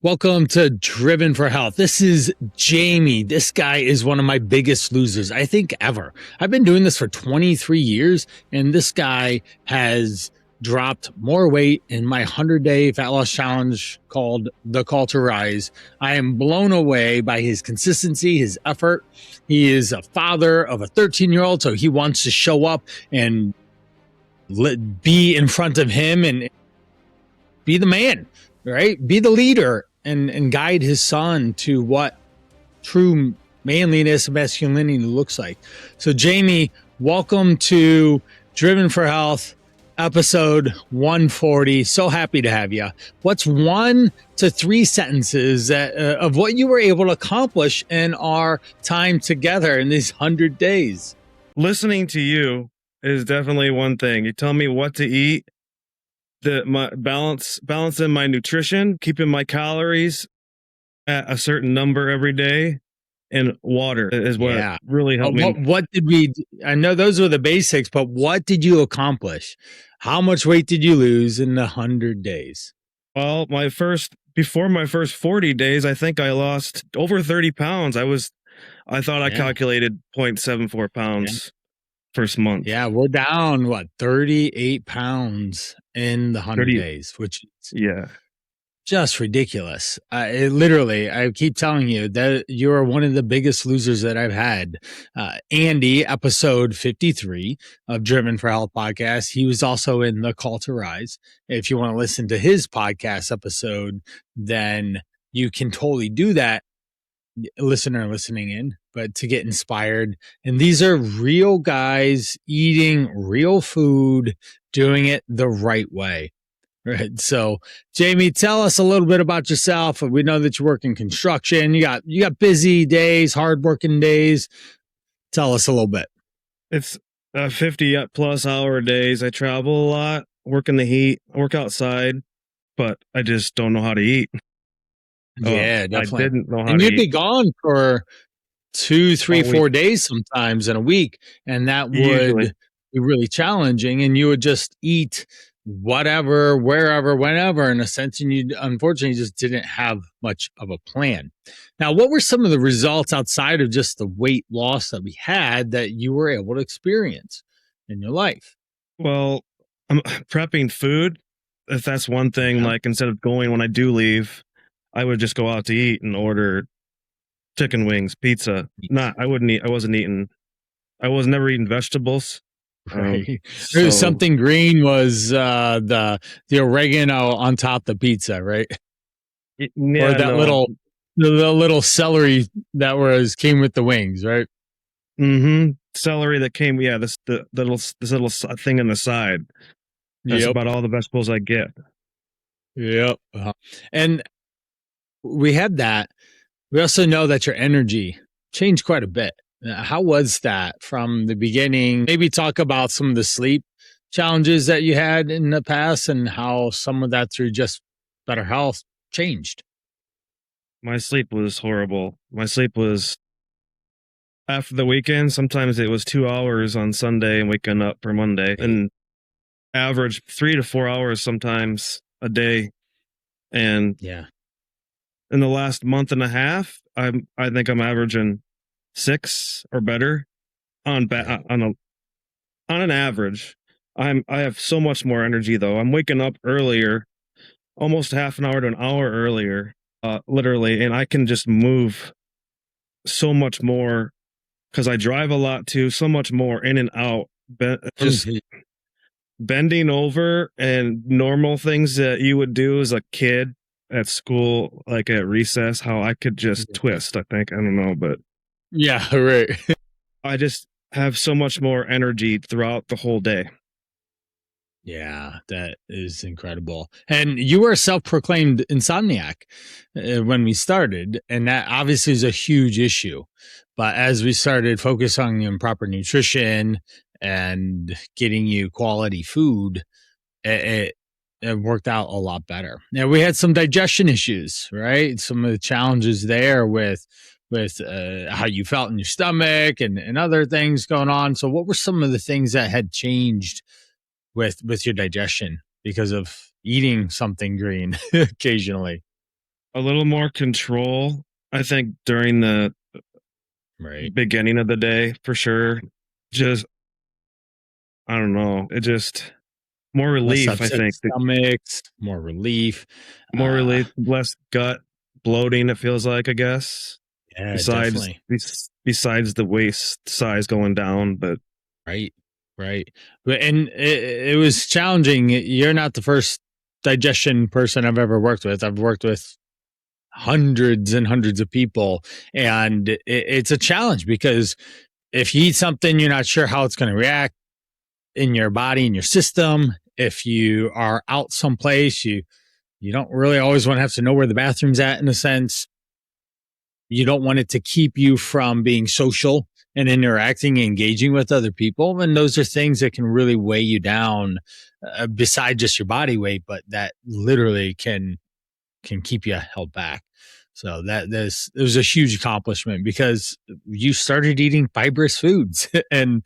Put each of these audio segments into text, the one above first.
Welcome to Driven for Health. This is Jamie. This guy is one of my biggest losers, I think, ever. I've been doing this for 23 years, and this guy has dropped more weight in my 100-day fat loss challenge called The Call to Rise. I am blown away by his consistency, his effort. He is a father of a 13-year-old, so he wants to show up and be in front of him and be the man, right? Be the leader. And guide his son to what true manliness and masculinity looks like. So, Jamie, welcome to Driven for Health, episode 140. So happy to have you. What's 1 to 3 sentences that, of what you were able to accomplish in our time together in these 100 days? Listening to you is definitely one thing. You tell me what to eat. My balancing my nutrition, keeping my calories at a certain number every day, and water is what really helped me. What did we? I know those were the basics, but what did you accomplish? How much weight did you lose in the 100 days? Well, before my first 40 days, I think I lost over 30 pounds. I thought I calculated 0.74 pounds. First month. Yeah, we're down 38 pounds in the 100 days, which is just ridiculous. I keep telling you that you are one of the biggest losers that I've had. Andy, episode 53 of Driven for Health podcast, he was also in The Call to Rise. If you want to listen to his podcast episode, then you can totally do that, listener listening in, but to get inspired. And these are real guys eating real food, doing it the right way. Right. So, Jamie, tell us a little bit about yourself. We know that you work in construction. You got busy days, hardworking days. Tell us a little bit. It's 50 plus hour days. I travel a lot, work in the heat, work outside, but I just don't know how to eat. Yeah, definitely. I didn't know how to eat. And you'd be gone for 2, 3, 4 days sometimes in a week, and that would be really challenging. And you would just eat whatever, wherever, whenever, in a sense, and you unfortunately just didn't have much of a plan. Now, what were some of the results outside of just the weight loss that we had that you were able to experience in your life? Well, I'm prepping food. If that's one thing, like instead of going when I do leave, I would just go out to eat and order chicken wings, pizza. I wasn't eating. I was never eating vegetables. Right. Something green was the oregano on top of the pizza, right? Or that little celery that came with the wings, right? Mm-hmm. Celery that came, this little thing in the side. That's about all the vegetables I get. Yep. And we had that. We also know that your energy changed quite a bit. How was that from the beginning? Maybe talk about some of the sleep challenges that you had in the past and how some of that through just better health changed. My sleep was horrible. My sleep was after the weekend. Sometimes it was 2 hours on Sunday and waking up for Monday, and average 3 to 4 hours sometimes a day. And in the last month and a half, I think I'm averaging 6 or better on an average. I have so much more energy though. I'm waking up earlier, almost half an hour to an hour earlier, literally, and I can just move so much more because I drive a lot too. So much more in and out, just bending over and normal things that you would do as a kid at school, like at recess. How I could just twist. I don't know, but. Yeah, right. I just have so much more energy throughout the whole day. Yeah, that is incredible. And you were a self-proclaimed insomniac when we started, and that obviously is a huge issue. But as we started focusing on proper nutrition and getting you quality food, it worked out a lot better. Now, we had some digestion issues, right? Some of the challenges there with how you felt in your stomach and other things going on. So what were some of the things that had changed with your digestion because of eating something green occasionally? a little more control, I think, during the Right. beginning of the day for sure. Just, I don't know. It just more Less relief, I upset think. stomachs, more relief. More relief, less gut bloating, it feels like, I guess. Yeah, Besides definitely. besides the waist size going down, but Right. Right. But and it was challenging. You're not the first digestion person I've ever worked with. I've worked with hundreds and hundreds of people, and it's a challenge because if you eat something, you're not sure how it's going to react in your body, in your system. If you are out someplace, you don't really always want to have to know where the bathroom's at in a sense. You don't want it to keep you from being social and interacting, engaging with other people. And those are things that can really weigh you down beside just your body weight, but that literally can keep you held back. So it was a huge accomplishment because you started eating fibrous foods and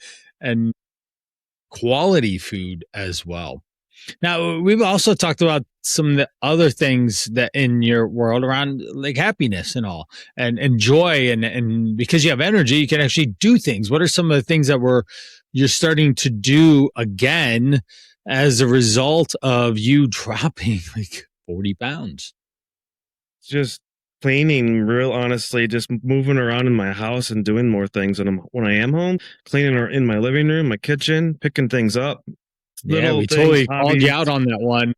quality food as well. Now, we've also talked about some of the other things that in your world around like happiness and all and joy and because you have energy, you can actually do things. What are some of the things that you're starting to do again as a result of you dropping like 40 pounds? just cleaning, real honestly, just moving around in my house and doing more things when I am home, cleaning in my living room, my kitchen, picking things up, Yeah, little we things, totally called you hobbies. out on that one.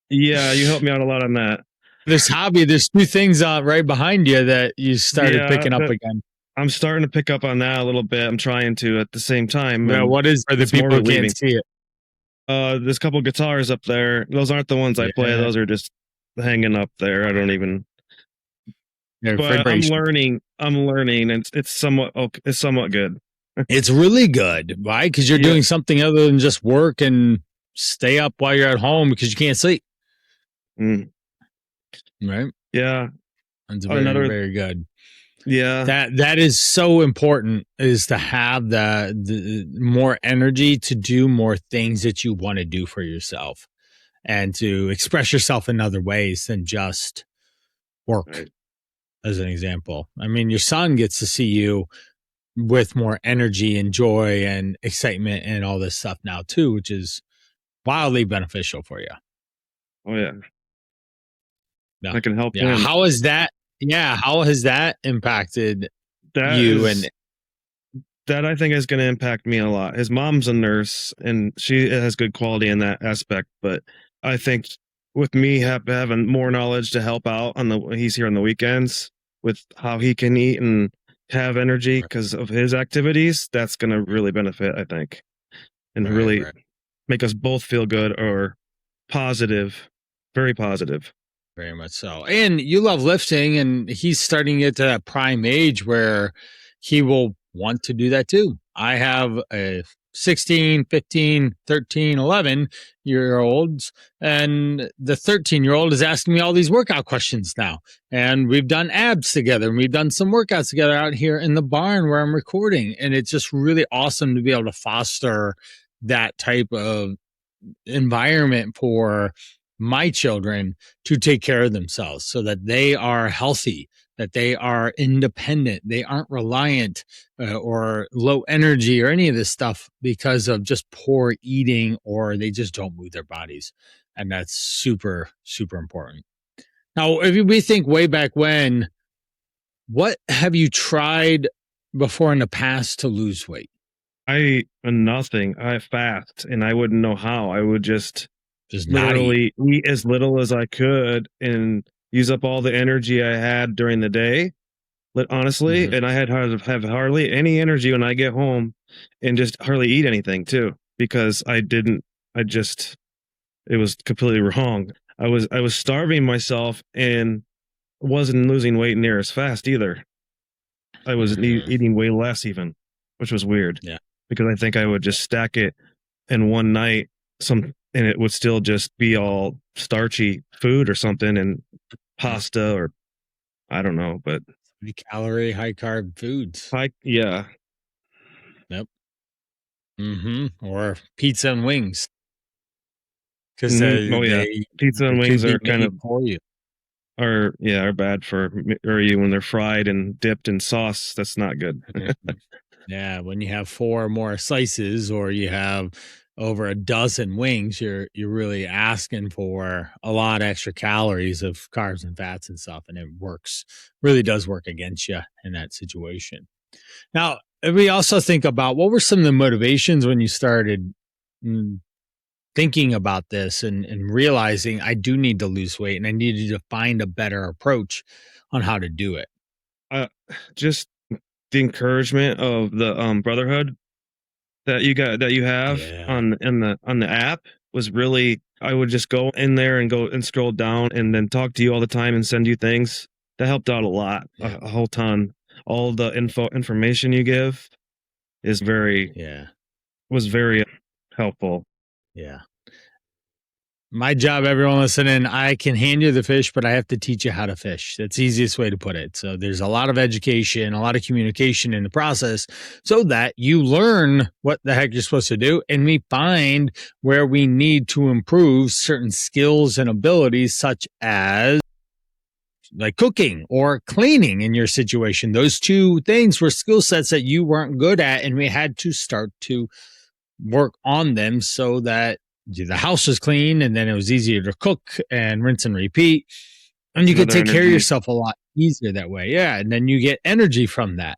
Yeah, you helped me out a lot on that. This hobby, there's two things right behind you that you started Yeah, picking up that again. I'm starting to pick up on that a little bit. I'm trying to at the same time, Well, and what is for the it's more people who can't relieving. see it? There's a couple guitars up there. Those aren't the ones I play. Yeah, Those are just hanging up there. I don't even. they're But vibration. I'm learning, and it's somewhat okay. It's somewhat good. It's really good, right? Because you're Yeah. doing something other than just work and stay up while you're at home because you can't sleep, Mm. right? Yeah. That's very, Another. very good. Yeah. That is so important is to have the more energy to do more things that you want to do for yourself and to express yourself in other ways than just work, Right. as an example. I mean, your son gets to see you with more energy and joy and excitement and all this stuff now too, which is wildly beneficial for you. Oh yeah. Yeah. I can help Yeah. him. How is that? Yeah. How has that impacted That you? And is that I think is going to impact me a lot. His mom's a nurse, and she has good quality in that aspect. But I think with me having more knowledge to help out on he's here on the weekends with how he can eat and have energy right, because of his activities, that's going to really benefit, I think, and right, really right. make us both feel good or positive, very positive. Very much so. And you love lifting, and he's starting to get to that prime age where he will want to do that too. I have a 16, 15, 13, 11 year olds, and the 13-year old is asking me all these workout questions now. And we've done abs together, and we've done some workouts together out here in the barn where I'm recording. And it's just really awesome to be able to foster that type of environment for my children to take care of themselves so that they are healthy, that they are independent, they aren't reliant or low energy or any of this stuff because of just poor eating or they just don't move their bodies. And that's super, super important. Now, if we think way back when, what have you tried before in the past to lose weight? I nothing. I fast, and I wouldn't know how. I would just Just not eat. literally eat as little as I could and use up all the energy I had during the day. Honestly, Mm-hmm. and I had have hardly any energy when I get home, and just hardly eat anything too because I didn't. I just it was completely wrong. I was starving myself and wasn't losing weight near as fast either. I was Mm-hmm. eating way less even, which was weird Yeah. because I think I would just stack it in one night and it would still just be all starchy food or something and pasta or I don't know, but Calorie, high carb foods. yeah. Yep. Or pizza and wings because Oh yeah. they Pizza and could wings be are kind of made for you. are bad for you when they're fried and dipped in sauce. That's not good. Yeah, when you have four or more slices or you have over a dozen wings, you're really asking for a lot of extra calories of carbs and fats and stuff, and it works really does work against you in that situation. Now, we also think about what were some of the motivations when you started mm, thinking about this and realizing I do need to lose weight and I needed to find a better approach on how to do it. uh, just the encouragement of the brotherhood that you have Yeah. on the app was really. I would just go in there and go and scroll down and then talk to you all the time and send you things. That helped out a lot, Yeah. a whole ton. All the information you give is very Yeah. was very helpful. Yeah. My job, everyone listening, I can hand you the fish, but I have to teach you how to fish. That's the easiest way to put it. So there's a lot of education, a lot of communication in the process so that you learn what the heck you're supposed to do. And we find where we need to improve certain skills and abilities, such as like cooking or cleaning in your situation. Those two things were skill sets that you weren't good at. And we had to start to work on them so that the house was clean and then it was easier to cook and rinse and repeat. And you could Another take care of energy. yourself a lot easier that way. Yeah. And then you get energy from that. Yep.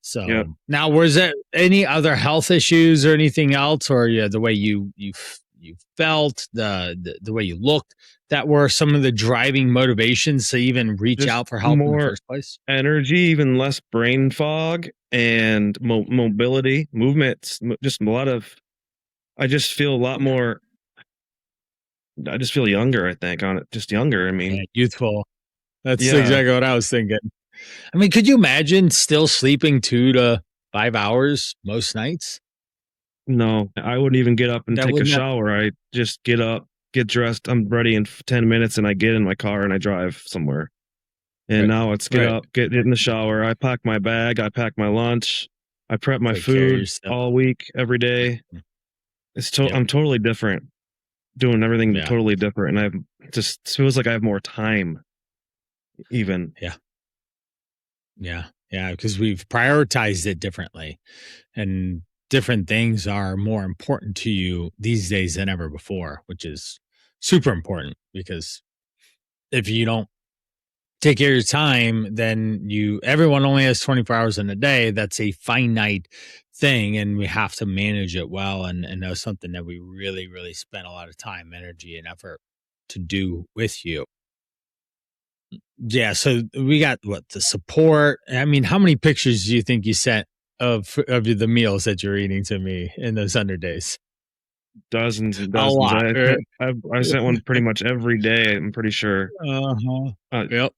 So now, was there any other health issues or anything else, or yeah, the way you felt, the way you looked, that were some of the driving motivations to even reach Just out for help in the more first place? energy, even less brain fog and mobility, movements. Just a lot of. I just feel a lot more. I just feel younger. I think on it, just younger. I Yeah, mean, youthful. That's yeah. exactly what I was thinking. I mean, could you imagine still sleeping 2 to 5 hours most nights? No, I wouldn't even get up and That take a wouldn't have, shower. I just get up, get dressed. I'm ready in 10 minutes, and I get in my car and I drive somewhere. And right, now it's get right. up, get in the shower. I pack my bag. I pack my lunch. I prep my Take care of food yourself. all week, every day. Yep. I'm totally different, doing everything Yeah. totally different, and I've just feels like I have more time. Even Yeah. Yeah. Yeah. Because we've prioritized it differently and different things are more important to you these days than ever before, which is super important because if you don't take care of your time, then everyone only has 24 hours in a day. That's a finite thing, and we have to manage it well. And that's something that we really, really spend a lot of time, energy, and effort to do with you. Yeah. So we got what the support. I mean, how many pictures do you think you sent of the meals that you're eating to me in those 100 days? dozens and A dozens. lot. Right? I sent one pretty much every day. I'm pretty sure. Uh-huh. Uh, Yep.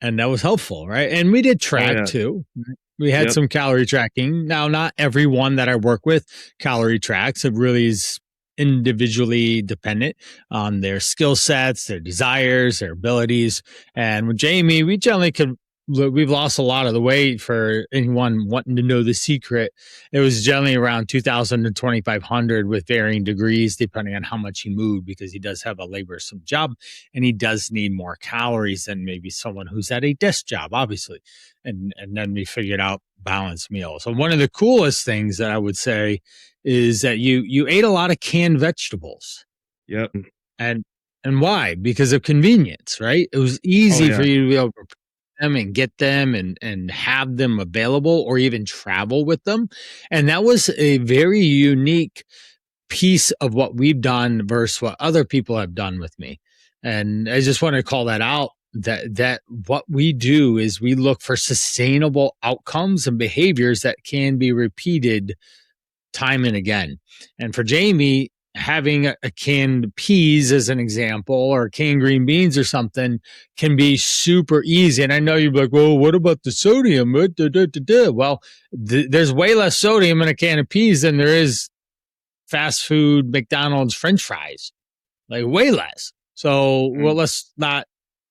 And that was helpful, right? And we did oh track yeah. too. Right? We had Yep. some calorie tracking. Now, not everyone that I work with calorie tracks. It really is individually dependent on their skill sets, their desires, their abilities. And with Jamie, we generally could. We've lost a lot of the weight for anyone wanting to know the secret. It was generally around 2,000 to 2,500 with varying degrees depending on how much he moved because he does have a laborsome job and he does need more calories than maybe someone who's at a desk job, obviously. And then we figured out balanced meals. So one of the coolest things that I would say is that you ate a lot of canned vegetables. Yep. And and why? Because of convenience, right? It was Oh easy for yeah. you to be able to prepare them and get them and have them available or even travel with them. And that was a very unique piece of what we've done versus what other people have done with me. And I just want to call that out that what we do is we look for sustainable outcomes and behaviors that can be repeated time and again. And for Jamie, having a canned peas as an example or canned green beans or something can be super easy. And I know you'd be like, well, what about the sodium? Well, there's way less sodium in a can of peas than there is fast food, McDonald's, French fries, like way less. So, well, Mm. let's not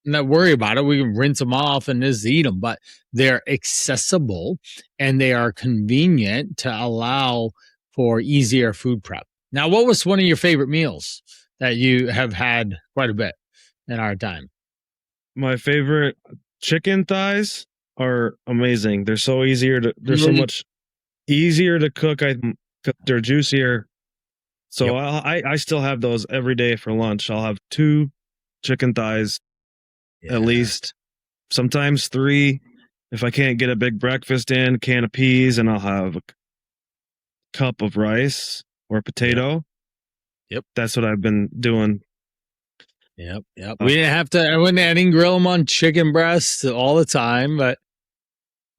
worry about it. We can rinse them off and just eat them, but they're accessible and they are convenient to allow for easier food prep. Now, what was one of your favorite meals that you have had quite a bit in our time? My favorite chicken thighs are amazing. They're so much easier to cook. They're juicier. So Yep. I still have those every day for lunch. I'll have 2 chicken thighs at Yeah. least, sometimes 3. If I can't get a big breakfast in, can of peas, and I'll have a cup of rice or Yep. potato. Yep. That's what I've been doing. Yep. Yep. We didn't have to, I didn't grill them on chicken breasts all the time, but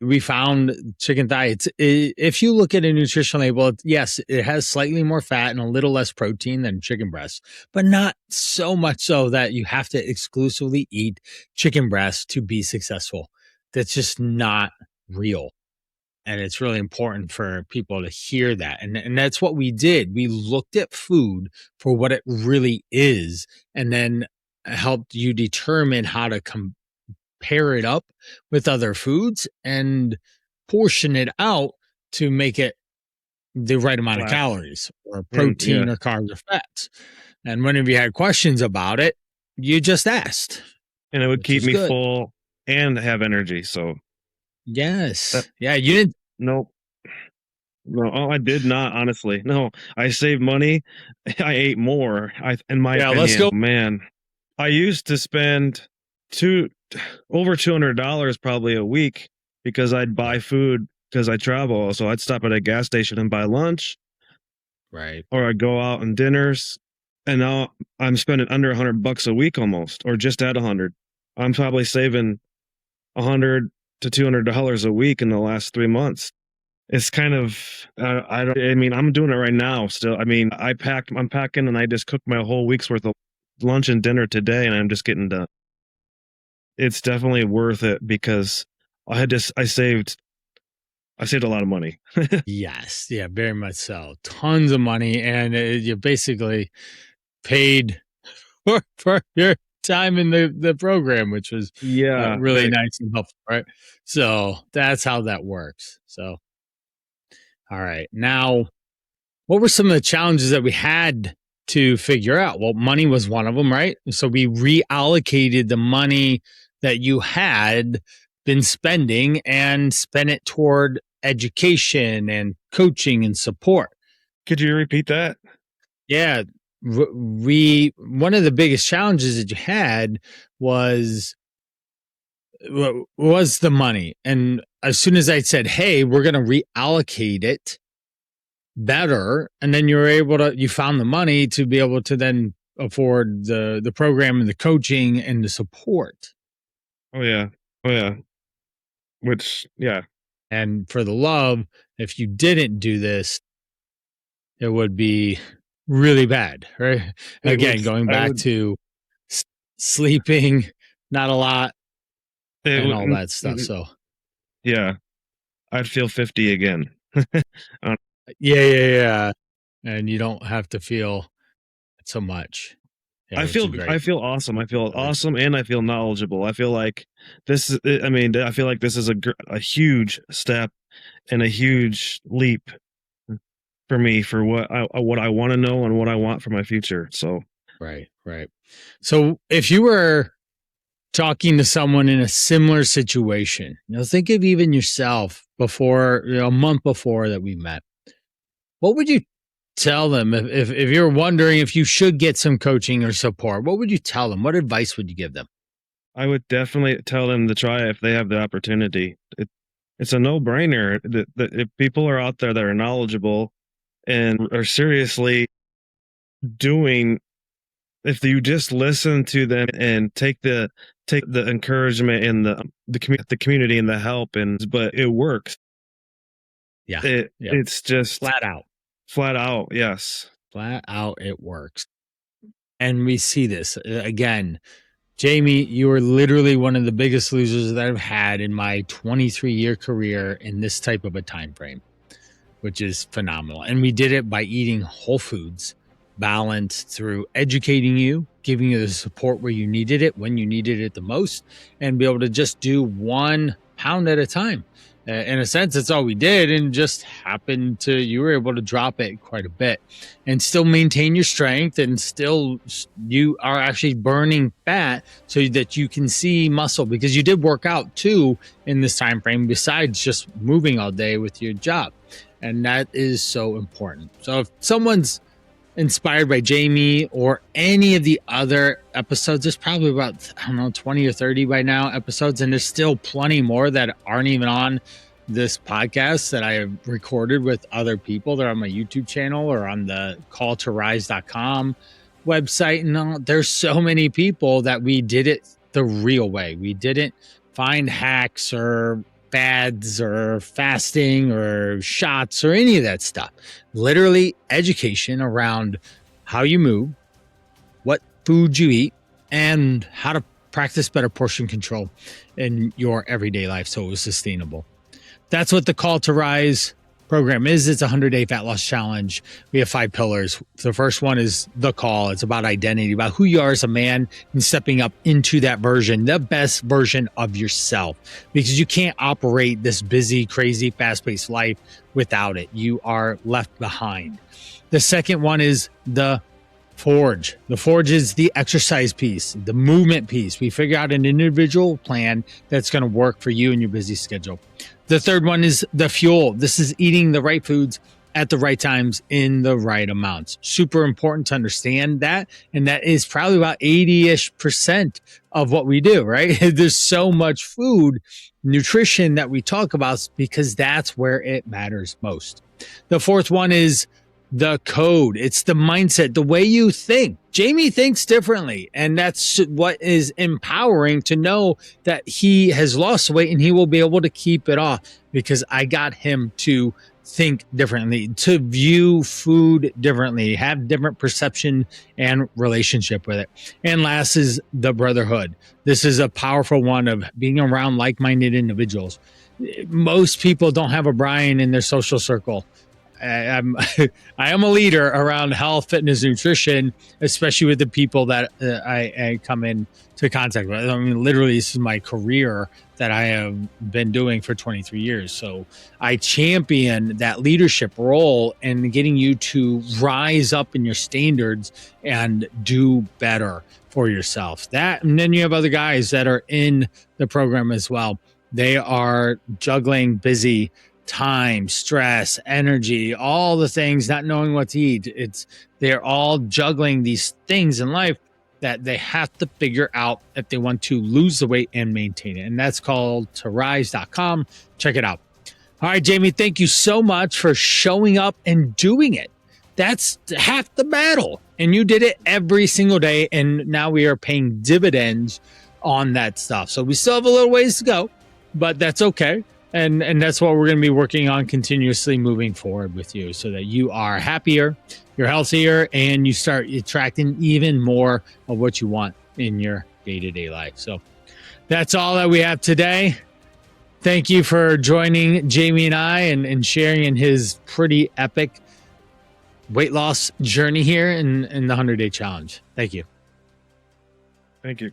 we found chicken thigh. If you look at a nutrition label, yes, it has slightly more fat and a little less protein than chicken breast, but not so much so that you have to exclusively eat chicken breast to be successful. That's just not real. And it's really important for people to hear that. And that's what we did. We looked at food for what it really is and then helped you determine how to pair it up with other foods and portion it out to make it the right amount of Flat. calories or And protein or carbs or fats. And whenever you had questions about it, you just asked. And it would Which keep is me good. full and have energy. So Yes. that, Yeah. You didn't. nope. No, I did not, honestly. No, I saved money. I ate more. In my Yeah. Let's opinion, go. man, I used to spend two over $200 probably a week because I'd buy food because I travel. So I'd stop at a gas station and buy lunch, Right. or I'd go out on dinners. And now I'm spending under $100 a week almost, or just at 100. I'm probably saving 100 to $200 a week in the last 3 months. It's kind of I mean, I'm doing it right now still. I mean, I'm packing and I just cooked my whole week's worth of lunch and dinner today and I'm just getting done. It's definitely worth it because I saved a lot of money. Yes. Yeah. Very much so. Tons of money. And you basically paid for your time in the program, which was Yeah, really nice and helpful, right? So that's how that works. So, all right. Now, what were some of the challenges that we had to figure out? Well, money was one of them, right? So we reallocated the money that you had been spending and spent it toward education and coaching and support. Could you repeat that? Yeah, we one of the biggest challenges that you had was was the money. And as soon as I said, "Hey, we're going to reallocate it better," and then you found the money to be able to then afford the program and the coaching and the support. Oh yeah. Oh yeah. Which yeah. And for the love, if you didn't do this, it would be really bad, right? It would Again, going I back would to sleeping, not a lot, it and would all that stuff. So, yeah, I'd feel 50 again. Uh, yeah. And you don't have to feel so much. Yeah, which is I great. feel awesome. I feel awesome and I feel knowledgeable. I feel like I mean, I feel like this is a huge step and a huge leap for me for what I want to know and what I want for my future. So, Right. So, if you were talking to someone in a similar situation, think of even yourself before, a month before that we met. What would you tell them if you're wondering if you should get some coaching or support? What would you tell them? What advice would you give them? I would definitely tell them to try it if they have the opportunity. It's a no-brainer that if people are out there that are knowledgeable and are seriously doing, if you just listen to them and take the encouragement and the community and the help, but it works. Yeah. It's just flat out, yes. Flat out, it works. And we see this again. Jamie, you are literally one of the biggest losers that I've had in my 23-year career in this type of a time frame, which is phenomenal. And we did it by eating whole foods, balanced through educating you, giving you the support where you needed it, when you needed it the most, and be able to just do 1 pound at a time. In a sense, that's all we did, and just happened to, you were able to drop it quite a bit and still maintain your strength, and still you are actually burning fat so that you can see muscle, because you did work out too in this time frame besides just moving all day with your job. And that is so important. So if someone's inspired by Jamie or any of the other episodes, there's probably about, I don't know, 20 or 30 by now episodes, and there's still plenty more that aren't even on this podcast that I have recorded with other people. They're on my YouTube channel or on the calltorise.com website. And there's so many people that we did it the real way. We didn't find hacks or fads or fasting or shots or any of that stuff. Literally education around how you move, what food you eat, and how to practice better portion control in your everyday life so it was sustainable. That's what the Call to Rise program is. It's a 100-day fat loss challenge. We have 5 pillars. The first one is the call. It's about identity, about who you are as a man and stepping up into that version, the best version of yourself, because you can't operate this busy, crazy, fast-paced life without it. You are left behind. The second one is the Forge. The Forge is the exercise piece, the movement piece. We figure out an individual plan that's going to work for you and your busy schedule. The third one is the Fuel. This is eating the right foods at the right times in the right amounts. Super important to understand that. And that is probably about 80-ish% of what we do, right? There's so much food, nutrition that we talk about because that's where it matters most. The fourth one is the code. It's the mindset, the way you think. Jamie thinks differently, and that's what is empowering to know that he has lost weight and he will be able to keep it off, because I got him to think differently, to view food differently, have different perception and relationship with it. And last is the brotherhood. This is a powerful one of being around like-minded individuals. Most people don't have a Brian in their social circle. I am a leader around health, fitness, nutrition, especially with the people that I come into contact with. I mean, literally, this is my career that I have been doing for 23 years. So I champion that leadership role and getting you to rise up in your standards and do better for yourself. That, and then you have other guys that are in the program as well. They are juggling busy time, stress, energy, all the things, not knowing what to eat. They're all juggling these things in life that they have to figure out if they want to lose the weight and maintain it. And that's called torise.com. Check it out. All right, Jamie, thank you so much for showing up and doing it. That's half the battle. And you did it every single day. And now we are paying dividends on that stuff. So we still have a little ways to go, but that's okay. And that's what we're going to be working on continuously moving forward with you, so that you are happier, you're healthier, and you start attracting even more of what you want in your day-to-day life. So that's all that we have today. Thank you for joining Jamie and I and sharing in his pretty epic weight loss journey here in the 100-day challenge. Thank you. Thank you.